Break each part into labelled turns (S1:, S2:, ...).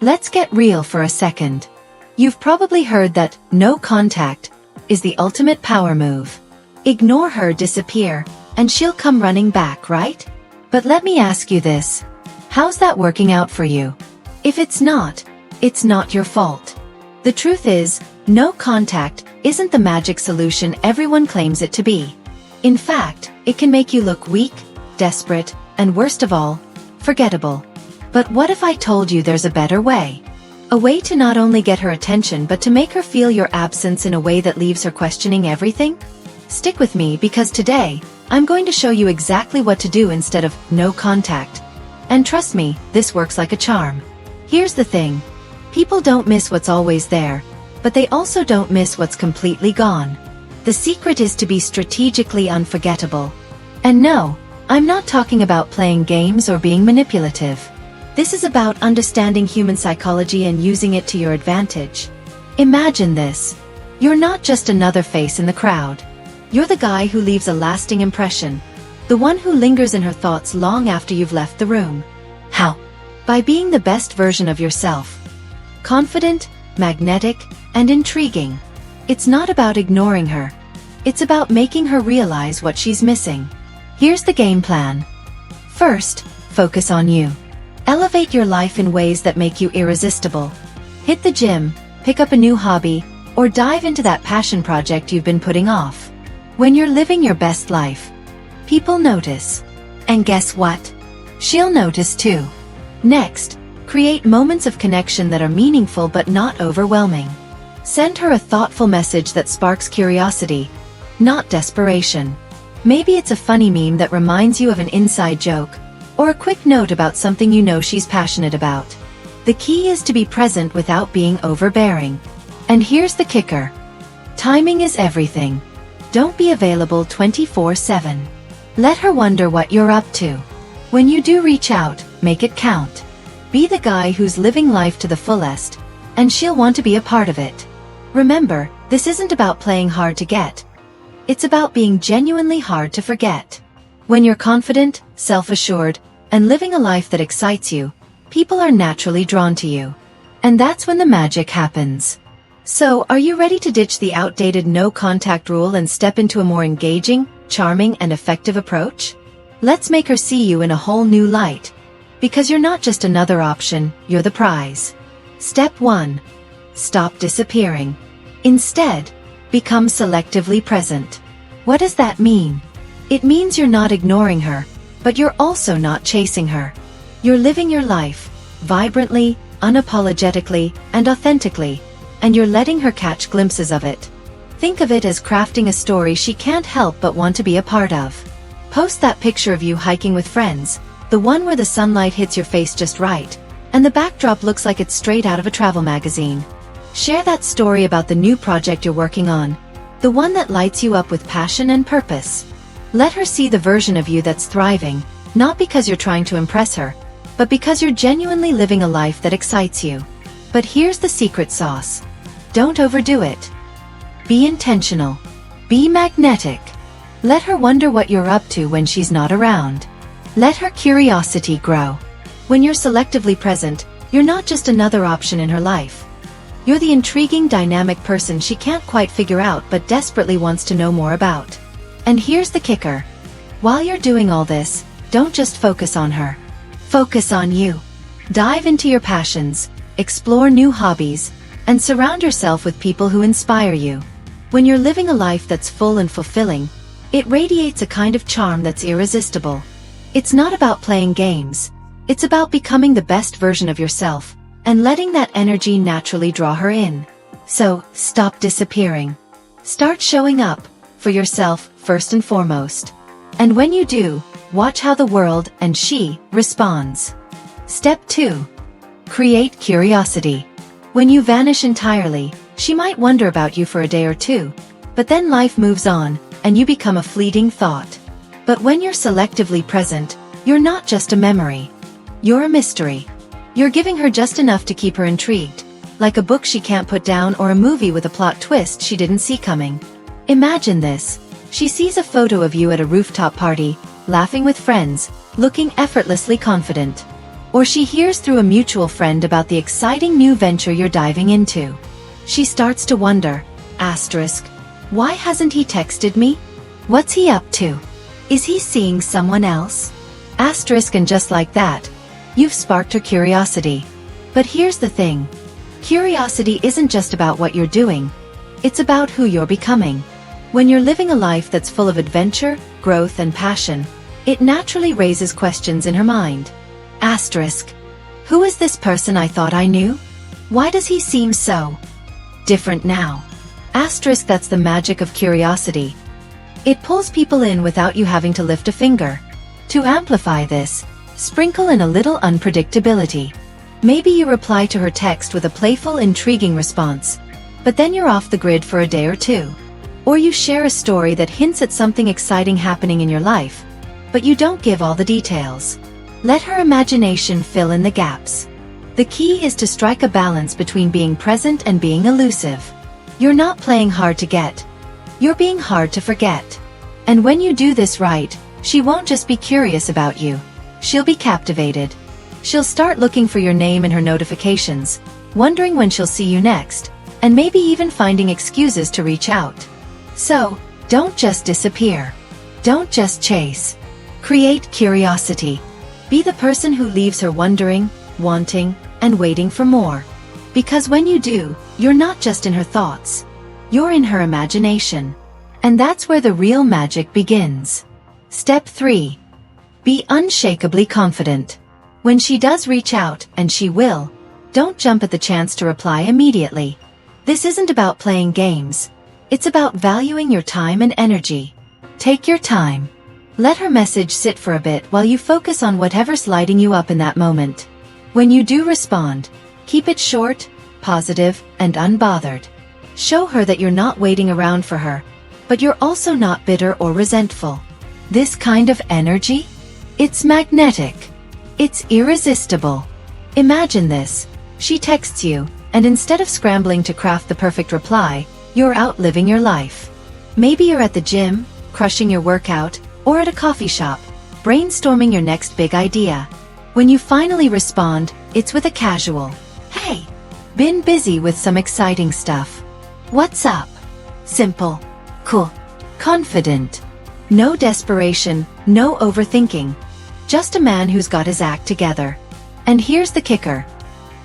S1: Let's get real for a second. You've probably heard that no contact is the ultimate power move. Ignore her, disappear, and she'll come running back, right? But let me ask you this. How's that working out for you? If it's not your fault. The truth is, no contact isn't the magic solution everyone claims it to be. In fact, it can make you look weak, desperate, and worst of all, forgettable. But what if I told you there's a better way? A way to not only get her attention but to make her feel your absence in a way that leaves her questioning everything? Stick with me because today, I'm going to show you exactly what to do instead of no contact. And trust me, this works like a charm. Here's the thing. People don't miss what's always there, but they also don't miss what's completely gone. The secret is to be strategically unforgettable. And no, I'm not talking about playing games or being manipulative. This is about understanding human psychology and using it to your advantage. Imagine this. You're not just another face in the crowd. You're the guy who leaves a lasting impression. The one who lingers in her thoughts long after you've left the room. How? By being the best version of yourself. Confident, magnetic, and intriguing. It's not about ignoring her. It's about making her realize what she's missing. Here's the game plan. First, focus on you. Elevate your life in ways that make you irresistible. Hit the gym, pick up a new hobby, or dive into that passion project you've been putting off. When you're living your best life, people notice. And guess what? She'll notice too. Next, create moments of connection that are meaningful but not overwhelming. Send her a thoughtful message that sparks curiosity, not desperation. Maybe it's a funny meme that reminds you of an inside joke, or a quick note about something you know she's passionate about. The key is to be present without being overbearing. And here's the kicker. Timing is everything. Don't be available 24/7. Let her wonder what you're up to. When you do reach out, make it count. Be the guy who's living life to the fullest, and she'll want to be a part of it. Remember, this isn't about playing hard to get. It's about being genuinely hard to forget. When you're confident, self-assured, and living a life that excites you, people are naturally drawn to you. And that's when the magic happens. So, are you ready to ditch the outdated no-contact rule and step into a more engaging, charming, and effective approach? Let's make her see you in a whole new light. Because you're not just another option, you're the prize. Step 1. Stop disappearing. Instead, become selectively present. What does that mean? It means you're not ignoring her, but you're also not chasing her. You're living your life, vibrantly, unapologetically, and authentically, and you're letting her catch glimpses of it. Think of it as crafting a story she can't help but want to be a part of. Post that picture of you hiking with friends, the one where the sunlight hits your face just right, and the backdrop looks like it's straight out of a travel magazine. Share that story about the new project you're working on, the one that lights you up with passion and purpose. Let her see the version of you that's thriving, not because you're trying to impress her, but because you're genuinely living a life that excites you. But here's the secret sauce. Don't overdo it. Be intentional. Be magnetic. Let her wonder what you're up to when she's not around. Let her curiosity grow. When you're selectively present, you're not just another option in her life. You're the intriguing, dynamic person she can't quite figure out but desperately wants to know more about. And here's the kicker. While you're doing all this, don't just focus on her. Focus on you. Dive into your passions, explore new hobbies, and surround yourself with people who inspire you. When you're living a life that's full and fulfilling, it radiates a kind of charm that's irresistible. It's not about playing games. It's about becoming the best version of yourself, and letting that energy naturally draw her in. So, stop disappearing. Start showing up, for yourself, first and foremost. And when you do, watch how the world, and she, responds. Step 2. Create curiosity. When you vanish entirely, she might wonder about you for a day or two, but then life moves on, and you become a fleeting thought. But when you're selectively present, you're not just a memory. You're a mystery. You're giving her just enough to keep her intrigued, like a book she can't put down or a movie with a plot twist she didn't see coming. Imagine this. She sees a photo of you at a rooftop party, laughing with friends, looking effortlessly confident. Or she hears through a mutual friend about the exciting new venture you're diving into. She starts to wonder, asterisk, why hasn't he texted me? What's he up to? Is he seeing someone else? Asterisk, and just like that, you've sparked her curiosity. But here's the thing. Curiosity isn't just about what you're doing. It's about who you're becoming. When you're living a life that's full of adventure, growth, and passion, it naturally raises questions in her mind. Asterisk. Who is this person I thought I knew? Why does he seem so different now? Asterisk. That's the magic of curiosity. It pulls people in without you having to lift a finger. To amplify this, sprinkle in a little unpredictability. Maybe you reply to her text with a playful, intriguing response, but then you're off the grid for a day or two. Or you share a story that hints at something exciting happening in your life, but you don't give all the details. Let her imagination fill in the gaps. The key is to strike a balance between being present and being elusive. You're not playing hard to get. You're being hard to forget. And when you do this right, she won't just be curious about you. She'll be captivated. She'll start looking for your name in her notifications, wondering when she'll see you next, and maybe even finding excuses to reach out. So, don't just disappear. Don't just chase. Create curiosity. Be the person who leaves her wondering, wanting, and waiting for more. Because when you do, you're not just in her thoughts. You're in her imagination. And that's where the real magic begins. Step 3. Be unshakably confident. When she does reach out, and she will, don't jump at the chance to reply immediately. This isn't about playing games. It's about valuing your time and energy. Take your time. Let her message sit for a bit while you focus on whatever's lighting you up in that moment. When you do respond, keep it short, positive, and unbothered. Show her that you're not waiting around for her, but you're also not bitter or resentful. This kind of energy? It's magnetic. It's irresistible. Imagine this. She texts you, and instead of scrambling to craft the perfect reply, you're out living your life. Maybe you're at the gym, crushing your workout, or at a coffee shop, brainstorming your next big idea. When you finally respond, it's with a casual, "Hey, been busy with some exciting stuff. What's up?" Simple, cool, confident. No desperation, no overthinking. Just a man who's got his act together. And here's the kicker.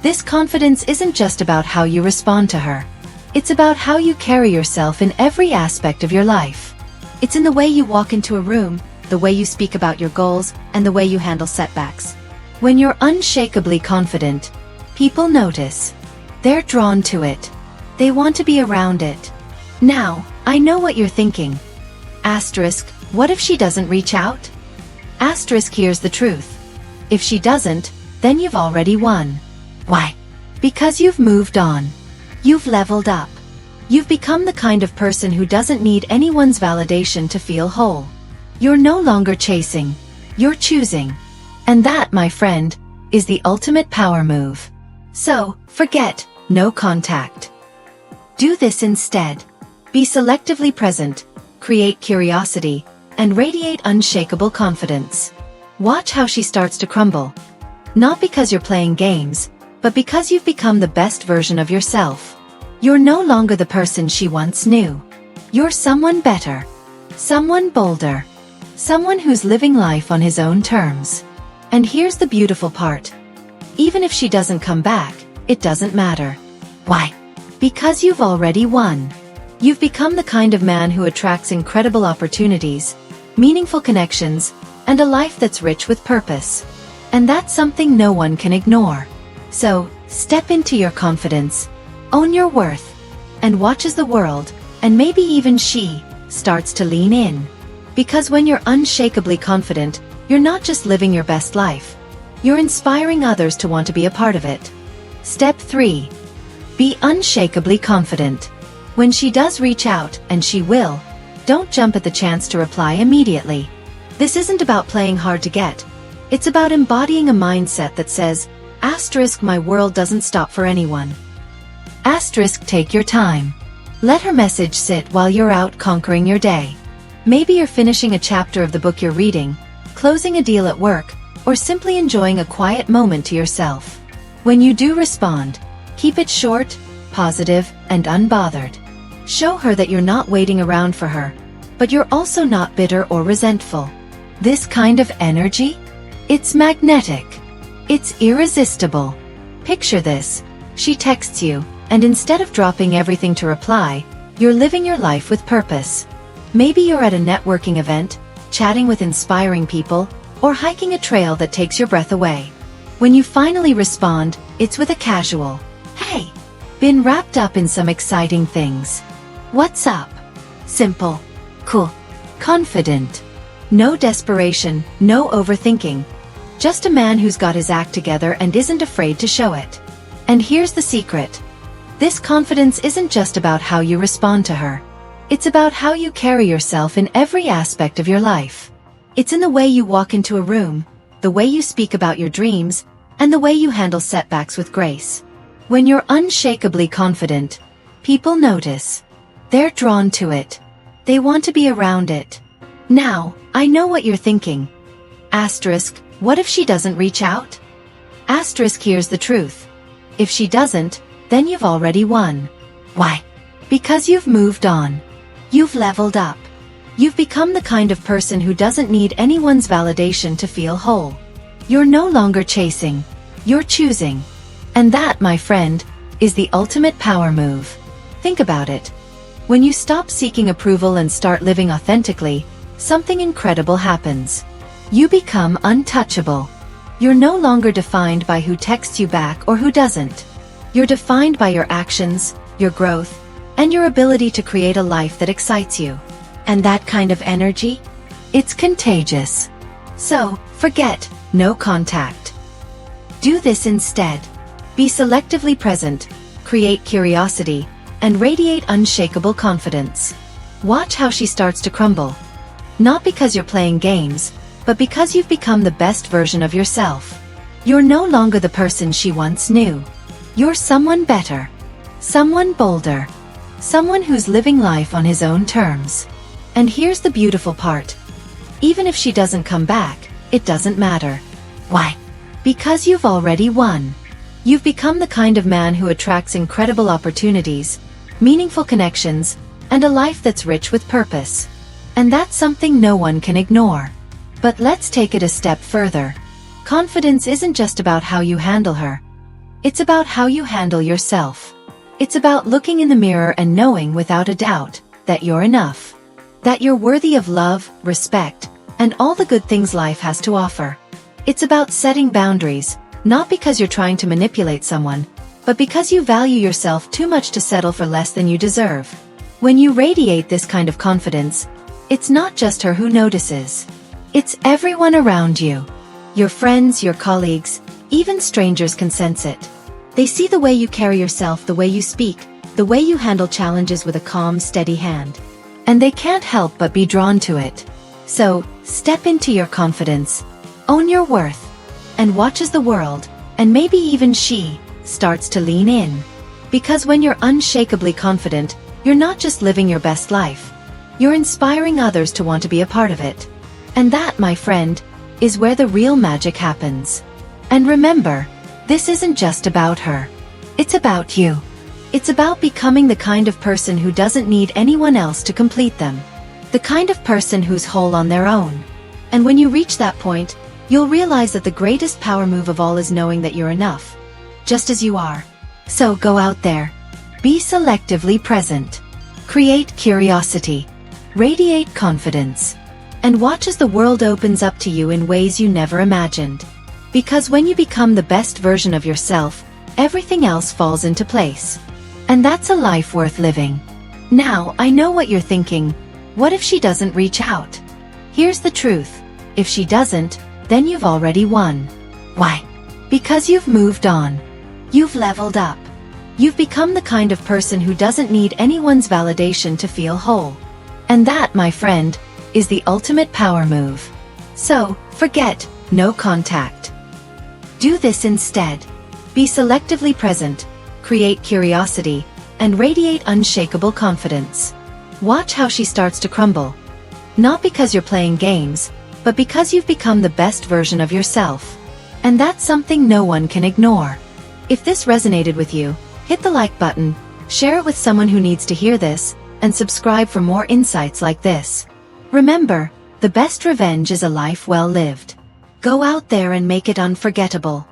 S1: This confidence isn't just about how you respond to her. It's about how you carry yourself in every aspect of your life. It's in the way you walk into a room, the way you speak about your goals, and the way you handle setbacks. When you're unshakably confident, people notice. They're drawn to it. They want to be around it. Now, I know what you're thinking. Asterisk, what if she doesn't reach out? Asterisk, here's the truth. If she doesn't, then you've already won. Why? Because you've moved on. You've leveled up. You've become the kind of person who doesn't need anyone's validation to feel whole. You're no longer chasing. You're choosing. And that, my friend, is the ultimate power move. So, forget no contact. Do this instead. Be selectively present, create curiosity, and radiate unshakable confidence. Watch how she starts to crumble. Not because you're playing games, but because you've become the best version of yourself. You're no longer the person she once knew. You're someone better. Someone bolder. Someone who's living life on his own terms. And here's the beautiful part. Even if she doesn't come back, it doesn't matter. Why? Because you've already won. You've become the kind of man who attracts incredible opportunities, meaningful connections, and a life that's rich with purpose. And that's something no one can ignore. So, step into your confidence, own your worth, and watch as the world, and maybe even she, starts to lean in. Because when you're unshakably confident, you're not just living your best life. You're inspiring others to want to be a part of it. Step 3. Be unshakably confident. When she does reach out, and she will, don't jump at the chance to reply immediately. This isn't about playing hard to get. It's about embodying a mindset that says, asterisk, my world doesn't stop for anyone. Asterisk, take your time. Let her message sit while you're out conquering your day. Maybe you're finishing a chapter of the book you're reading, closing a deal at work, or simply enjoying a quiet moment to yourself. When you do respond, keep it short, positive, and unbothered. Show her that you're not waiting around for her, but you're also not bitter or resentful. This kind of energy? It's magnetic. It's irresistible. Picture this. She texts you, and instead of dropping everything to reply, you're living your life with purpose. Maybe you're at a networking event, chatting with inspiring people, or hiking a trail that takes your breath away. When you finally respond, it's with a casual, "Hey, been wrapped up in some exciting things. What's up?" Simple, cool, confident. No desperation, no overthinking. Just a man who's got his act together and isn't afraid to show it. And here's the secret. This confidence isn't just about how you respond to her. It's about how you carry yourself in every aspect of your life. It's in the way you walk into a room, the way you speak about your dreams, and the way you handle setbacks with grace. When you're unshakably confident, people notice. They're drawn to it. They want to be around it. Now, I know what you're thinking. Asterisk, what if she doesn't reach out? Asterisk, here's the truth. If she doesn't, then you've already won. Why? Because you've moved on. You've leveled up. You've become the kind of person who doesn't need anyone's validation to feel whole. You're no longer chasing. You're choosing. And that, my friend, is the ultimate power move. Think about it. When you stop seeking approval and start living authentically, something incredible happens. You become untouchable. You're no longer defined by who texts you back or who doesn't. You're defined by your actions, your growth, and your ability to create a life that excites you. And that kind of energy? It's contagious. So, forget no contact. Do this instead. Be selectively present, create curiosity, and radiate unshakable confidence. Watch how she starts to crumble. Not because you're playing games, but because you've become the best version of yourself. You're no longer the person she once knew. You're someone better. Someone bolder. Someone who's living life on his own terms. And here's the beautiful part. Even if she doesn't come back, it doesn't matter. Why? Because you've already won. You've become the kind of man who attracts incredible opportunities, meaningful connections, and a life that's rich with purpose. And that's something no one can ignore. But let's take it a step further. Confidence isn't just about how you handle her. It's about how you handle yourself. It's about looking in the mirror and knowing without a doubt that you're enough. That you're worthy of love, respect, and all the good things life has to offer. It's about setting boundaries, not because you're trying to manipulate someone, but because you value yourself too much to settle for less than you deserve. When you radiate this kind of confidence, it's not just her who notices. It's everyone around you. Your friends, your colleagues, even strangers can sense it. They see the way you carry yourself, the way you speak, the way you handle challenges with a calm, steady hand. And they can't help but be drawn to it. So, step into your confidence, own your worth, and watch as the world, and maybe even she, starts to lean in. Because when you're unshakably confident, you're not just living your best life. You're inspiring others to want to be a part of it. And that, my friend, is where the real magic happens. And remember, this isn't just about her. It's about you. It's about becoming the kind of person who doesn't need anyone else to complete them. The kind of person who's whole on their own. And when you reach that point, you'll realize that the greatest power move of all is knowing that you're enough. Just as you are. So go out there. Be selectively present. Create curiosity. Radiate confidence. And watch as the world opens up to you in ways you never imagined. Because when you become the best version of yourself, everything else falls into place. And that's a life worth living. Now, I know what you're thinking. What if she doesn't reach out? Here's the truth. If she doesn't, then you've already won. Why? Because you've moved on. You've leveled up. You've become the kind of person who doesn't need anyone's validation to feel whole. And that, my friend, is the ultimate power move. So, forget no contact. Do this instead. Be selectively present, create curiosity, and radiate unshakable confidence. Watch how she starts to crumble. Not because you're playing games, but because you've become the best version of yourself. And that's something no one can ignore. If this resonated with you, hit the like button, share it with someone who needs to hear this, and subscribe for more insights like this. Remember, the best revenge is a life well lived. Go out there and make it unforgettable.